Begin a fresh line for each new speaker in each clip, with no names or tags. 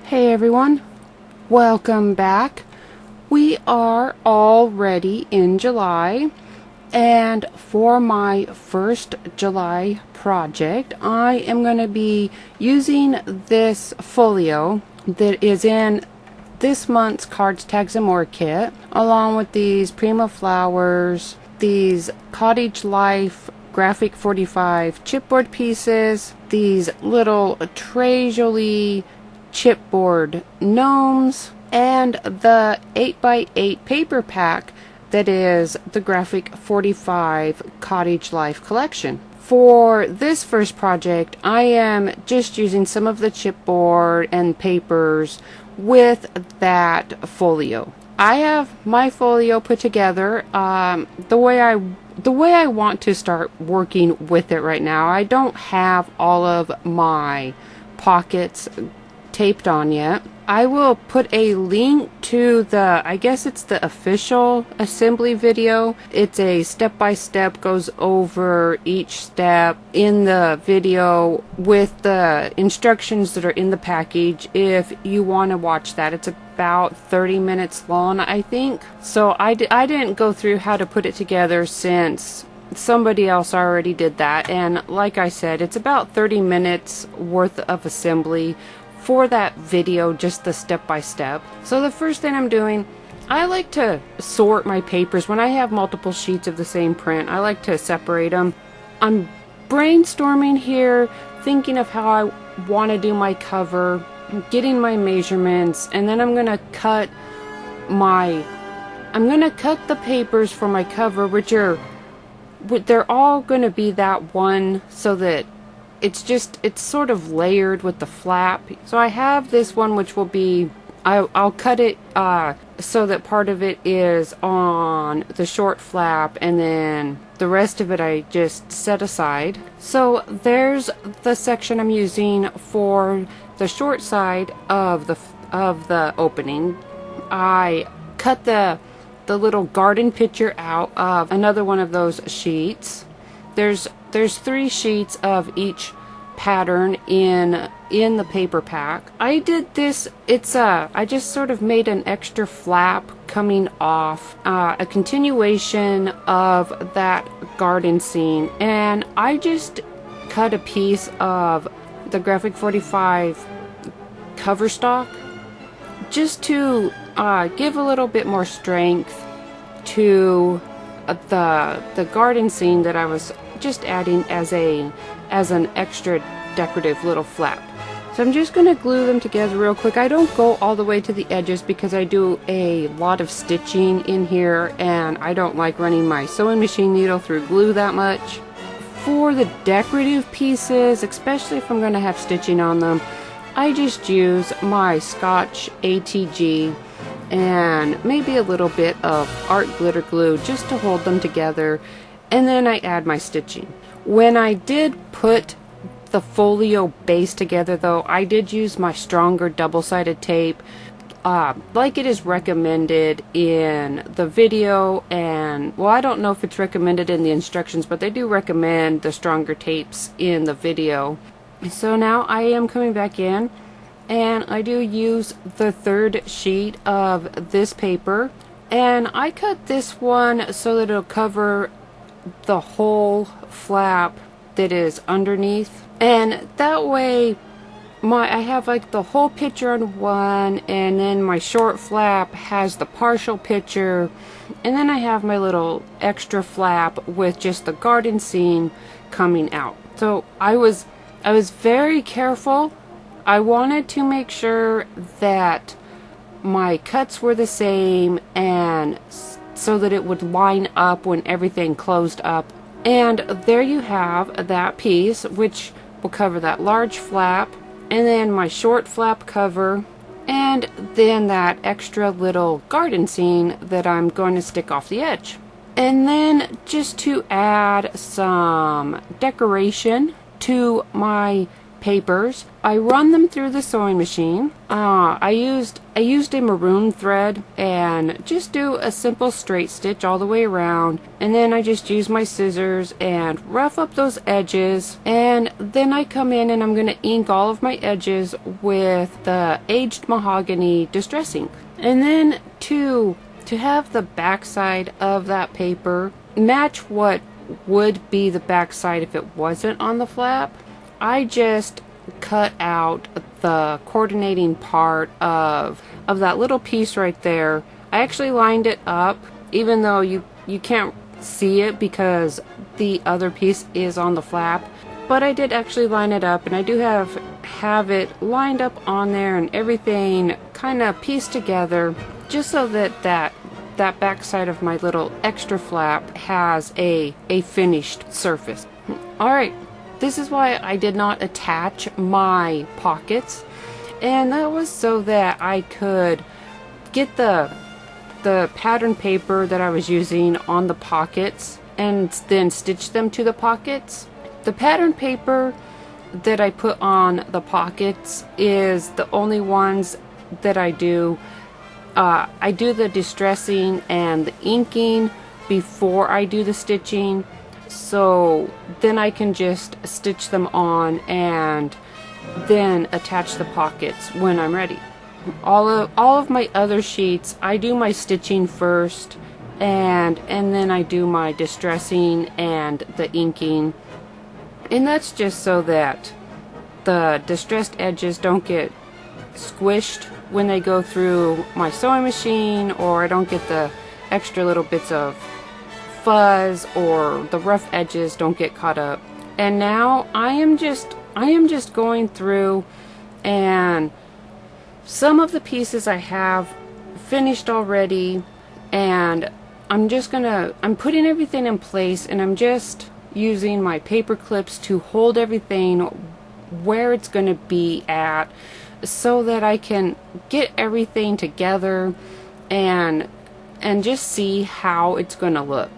Hey everyone, welcome back. We are already in July, and for my first July project, I am going to be using this folio that is in this month's Cards, Tags, and More kit, along with these Prima flowers, these Cottage Life Graphic 45 chipboard pieces, these little Jolie chipboard gnomes, and the 8x8 paper pack that is the Graphic 45 Cottage Life collection. For this first project, I am just using some of the chipboard and papers with that folio. I have my folio put together the way I want to start working with it right now. I don't have all of my pockets taped on yet. I will put a link to I guess it's the official assembly video. It's a step-by-step, goes over each step in the video with the instructions that are in the package if you want to watch that. It's about 30 minutes long, I think. So I didn't go through how to put it together since somebody else already did that, and like I said, it's about 30 minutes worth of assembly for that video, just the step-by-step. So the first thing I'm doing, I like to sort my papers. When I have multiple sheets of the same print, I like to separate them. I'm brainstorming here, thinking of how I want to do my cover, getting my measurements, and then I'm gonna cut the papers for my cover, they're all gonna be that one, so that it's sort of layered with the flap. So I have this one which will be, I'll cut it so that part of it is on the short flap, and then the rest of it I just set aside. So there's the section I'm using for the short side of the opening. I cut the little garden picture out of another one of those sheets. There's 3 sheets of each pattern in the paper pack. I did this, I just sort of made an extra flap coming off, a continuation of that garden scene, and I just cut a piece of the Graphic 45 cover stock just to give a little bit more strength to the garden scene that I was just adding as an extra decorative little flap. So I'm just going to glue them together real quick. I don't go all the way to the edges because I do a lot of stitching in here, and I don't like running my sewing machine needle through glue that much. For the decorative pieces, especially if I'm going to have stitching on them, I just use my Scotch ATG and maybe a little bit of art glitter glue just to hold them together, and then I add my stitching. When I did put the folio base together though, I did use my stronger double-sided tape like it is recommended in the video, and well, I don't know if it's recommended in the instructions, but they do recommend the stronger tapes in the video. So now I am coming back in, and I do use the 3rd sheet of this paper, and I cut this one so that it'll cover the whole flap that is underneath, and that way I have like the whole picture on one, and then my short flap has the partial picture, and then I have my little extra flap with just the garden scene coming out. So I was very careful. I wanted to make sure that my cuts were the same, and so that it would line up when everything closed up. And there you have that piece, which will cover that large flap, and then my short flap cover, and then that extra little garden scene that I'm going to stick off the edge. And then just to add some decoration to my papers. I run them through the sewing machine. I used a maroon thread and just do a simple straight stitch all the way around, and then I just use my scissors and rough up those edges, and then I come in and I'm going to ink all of my edges with the aged mahogany distress ink. And then to have the backside of that paper match what would be the backside if it wasn't on the flap, I just cut out the coordinating part of that little piece right there. I actually lined it up, even though you can't see it because the other piece is on the flap, but I did actually line it up, and I do have it lined up on there and everything kind of pieced together, just so that backside of my little extra flap has a finished surface. Alright, this is why I did not attach my pockets, and that was so that I could get the pattern paper that I was using on the pockets and then stitch them to the pockets. The pattern paper that I put on the pockets is the only ones that I do. I do the distressing and the inking before I do the stitching, so then I can just stitch them on and then attach the pockets when I'm ready. All of my other sheets, I do my stitching first, and then I do my distressing and the inking, and that's just so that the distressed edges don't get squished when they go through my sewing machine, or I don't get the extra little bits of fuzz, or the rough edges don't get caught up. And now I am just going through, and some of the pieces I have finished already, and I'm putting everything in place, and I'm just using my paper clips to hold everything where it's going to be at, so that I can get everything together and just see how it's going to look.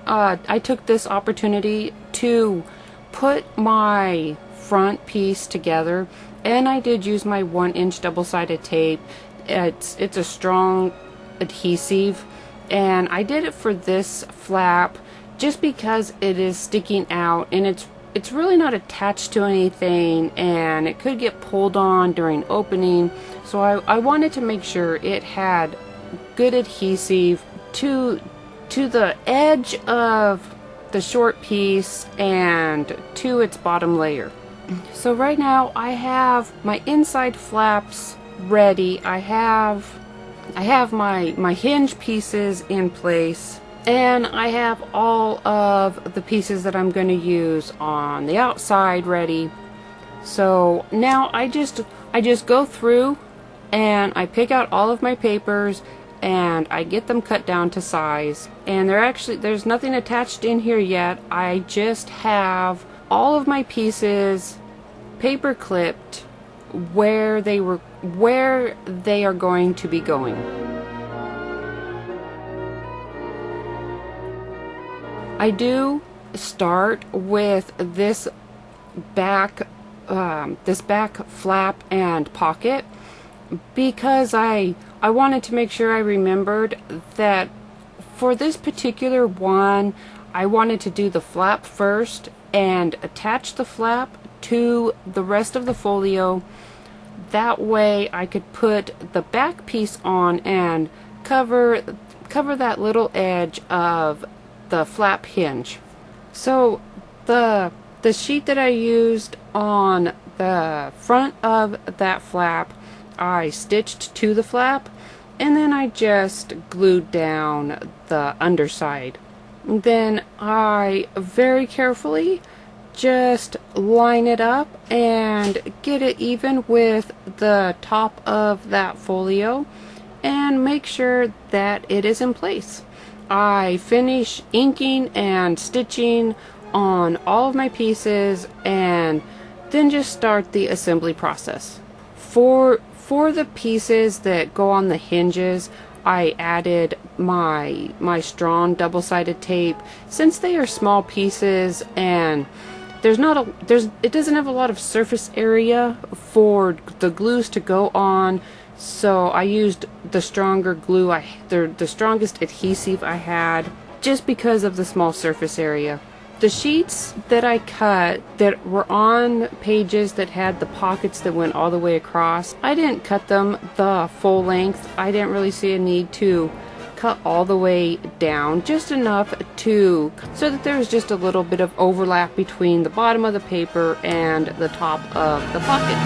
I took this opportunity to put my front piece together, and I did use my 1-inch double-sided tape. It's a strong adhesive, and I did it for this flap just because it is sticking out, and it's really not attached to anything, and it could get pulled on during opening, so I wanted to make sure it had good adhesive to the edge of the short piece and to its bottom layer. So right now I have my inside flaps ready. I have my hinge pieces in place, and I have all of the pieces that I'm going to use on the outside ready. So now I just go through and I pick out all of my papers and I get them cut down to size. And there's nothing attached in here yet. I just have all of my pieces paper clipped where they are going to be going. I do start with this back flap and pocket because I wanted to make sure I remembered that for this particular one I wanted to do the flap first and attach the flap to the rest of the folio. That way I could put the back piece on and cover that little edge of the flap hinge. So the sheet that I used on the front of that flap, I stitched to the flap, and then I just glued down the underside. Then I very carefully just line it up and get it even with the top of that folio and make sure that it is in place. I finish inking and stitching on all of my pieces and then just start the assembly process. For the pieces that go on the hinges, I added my strong double-sided tape since they are small pieces and it doesn't have a lot of surface area for the glues to go on, so I used the stronger glue, the strongest adhesive I had, just because of the small surface area. The sheets that I cut that were on pages that had the pockets that went all the way across, I didn't cut them the full length. I didn't really see a need to cut all the way down, just enough so that there was just a little bit of overlap between the bottom of the paper and the top of the pocket.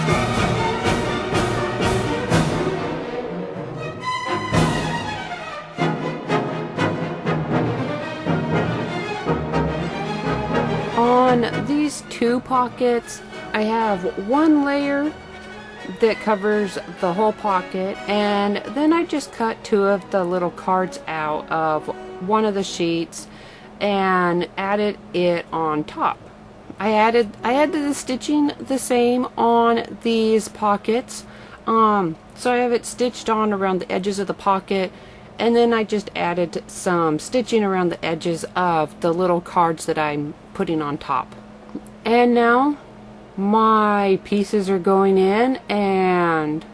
On these two pockets, I have one layer that covers the whole pocket, and then I just cut two of the little cards out of one of the sheets and added it on top. I added the stitching the same on these pockets, so I have it stitched on around the edges of the pocket, and then I just added some stitching around the edges of the little cards that I'm putting on top. And now my pieces are going in, and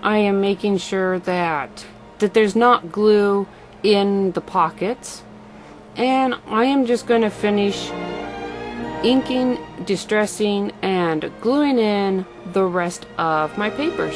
I am making sure that there's not glue in the pockets, and I am just going to finish inking, distressing, and gluing in the rest of my papers.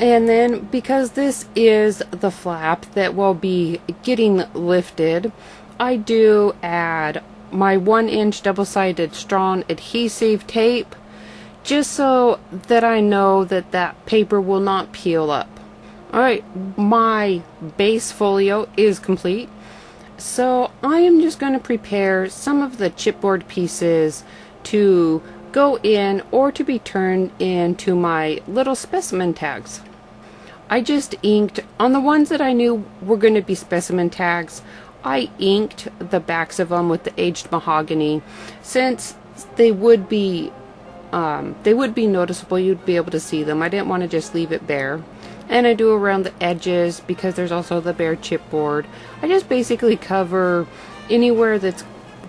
And then, because this is the flap that will be getting lifted, I do add my 1-inch double-sided strong adhesive tape, just so that I know that that paper will not peel up. Alright, my base folio is complete, so I am just going to prepare some of the chipboard pieces to go in or to be turned into my little specimen tags. I just inked, on the ones that I knew were going to be specimen tags, I inked the backs of them with the aged mahogany, since they would be noticeable. You'd be able to see them. I didn't want to just leave it bare. And I do around the edges, because there's also the bare chipboard. I just basically cover anywhere that's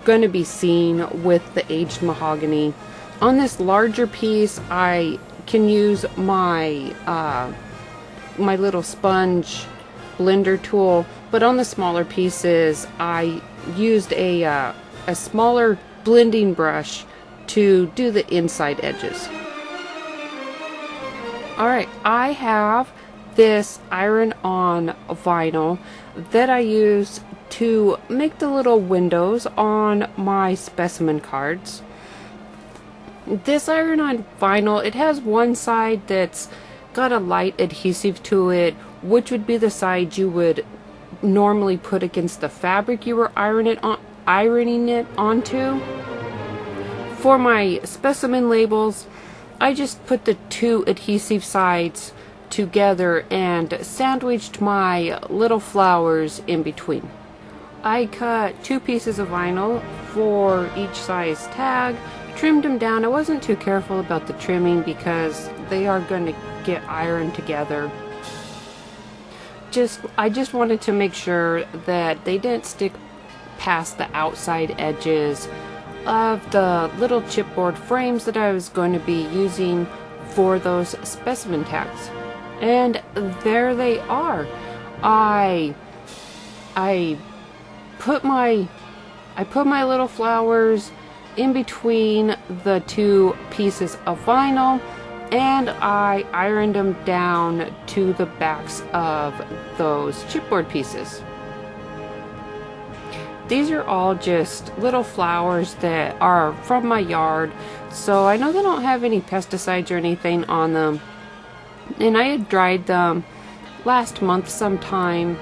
going to be seen with the aged mahogany. On this larger piece, I can use my my little sponge blender tool, but on the smaller pieces I used a smaller blending brush to do the inside edges. Alright, I have this iron-on vinyl that I use to make the little windows on my specimen cards. This iron-on vinyl, it has one side that's got a light adhesive to it, which would be the side you would normally put against the fabric you were ironing it onto. For my specimen labels, I just put the two adhesive sides together and sandwiched my little flowers in between. I cut 2 pieces of vinyl for each size tag, trimmed them down. I wasn't too careful about the trimming because they are going to get ironed together. I just wanted to make sure that they didn't stick past the outside edges of the little chipboard frames that I was going to be using for those specimen tags. And there they are. I put my little flowers in between the 2 pieces of vinyl, and I ironed them down to the backs of those chipboard pieces. These are all just little flowers that are from my yard, so I know they don't have any pesticides or anything on them. And I had dried them last month sometime,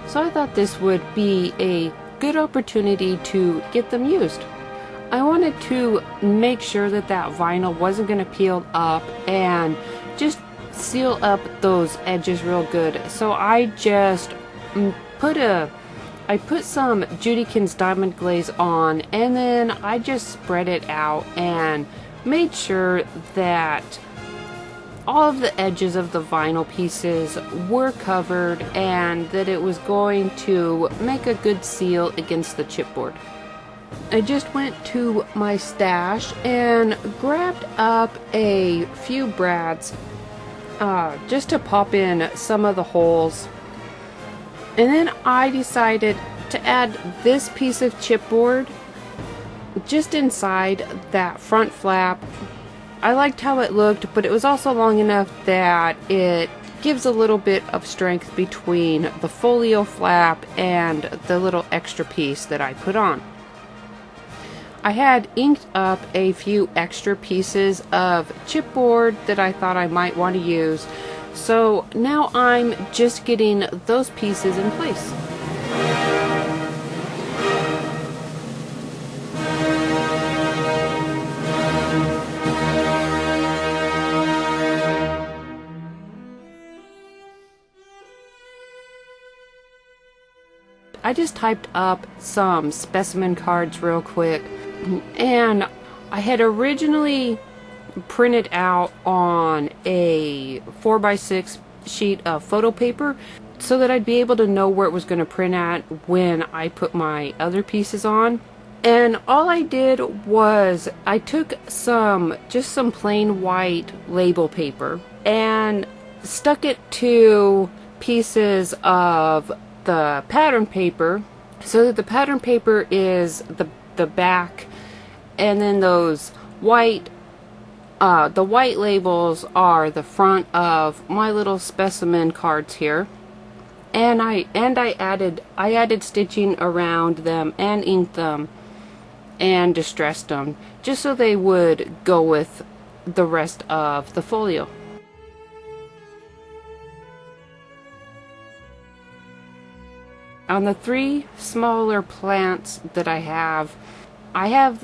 so I thought this would be a good opportunity to get them used. I wanted to make sure that that vinyl wasn't going to peel up and just seal up those edges real good. So I just I put some Judykins Diamond Glaze on, and then I just spread it out and made sure that all of the edges of the vinyl pieces were covered and that it was going to make a good seal against the chipboard. I just went to my stash and grabbed up a few brads just to pop in some of the holes. And then I decided to add this piece of chipboard just inside that front flap. I liked how it looked, but it was also long enough that it gives a little bit of strength between the folio flap and the little extra piece that I put on. I had inked up a few extra pieces of chipboard that I thought I might want to use, so now I'm just getting those pieces in place. I just typed up some specimen cards real quick, and I had originally printed out on a 4x6 sheet of photo paper so that I'd be able to know where it was going to print at when I put my other pieces on. And all I did was I took just some plain white label paper and stuck it to pieces of the pattern paper so that the pattern paper is the back, and then those white the white labels are the front of my little specimen cards here. And I added stitching around them and inked them and distressed them just so they would go with the rest of the folio. On the 3 smaller plants that I have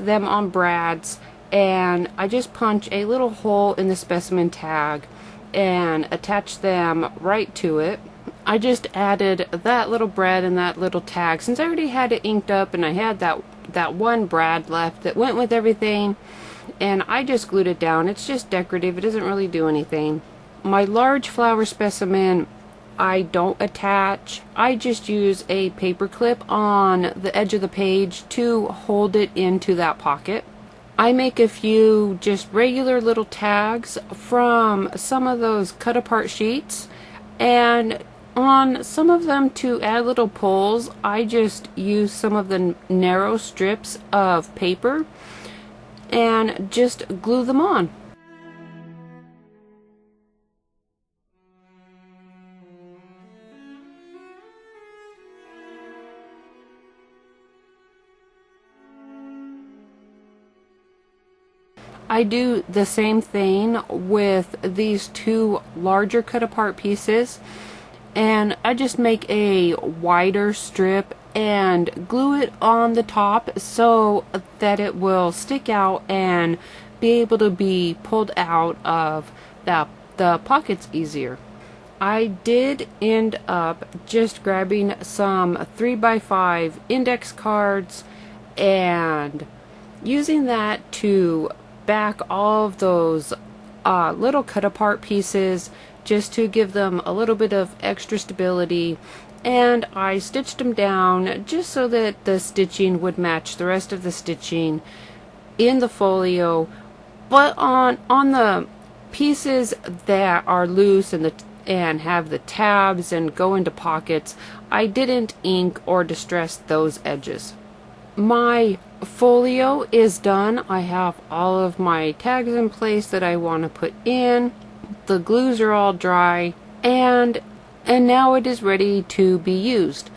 them on brads, and I just punch a little hole in the specimen tag and attach them right to it. I just added that little brad and that little tag since I already had it inked up, and I had that one brad left that went with everything, and I just glued it down. It's just decorative, it doesn't really do anything. My large flower specimen I don't attach. I just use a paper clip on the edge of the page to hold it into that pocket. I make a few just regular little tags from some of those cut apart sheets, and on some of them to add little pulls I just use some of the narrow strips of paper and just glue them on. I do the same thing with these 2 larger cut apart pieces, and I just make a wider strip and glue it on the top so that it will stick out and be able to be pulled out of the pockets easier. I did end up just grabbing some 3x5 index cards and using that to back all of those little cut apart pieces just to give them a little bit of extra stability, and I stitched them down just so that the stitching would match the rest of the stitching in the folio. But on the pieces that are loose and have the tabs and go into pockets, I didn't ink or distress those edges. My folio is done. I have all of my tags in place that I want to put in. The glues are all dry, and now it is ready to be used.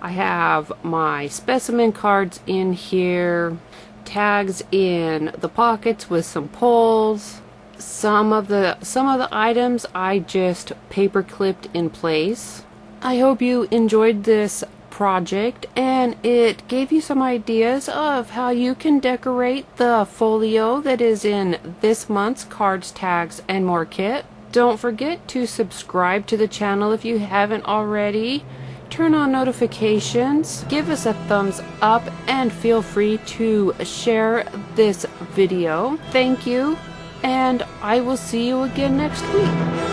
I have my specimen cards in here, tags in the pockets with some pulls. Some of the items I just paper clipped in place. I hope you enjoyed this project, and it gave you some ideas of how you can decorate the folio that is in this month's Cards, Tags, and More kit. Don't forget to subscribe to the channel if you haven't already. Turn on notifications, give us a thumbs up, and feel free to share this video. Thank you, and I will see you again next week.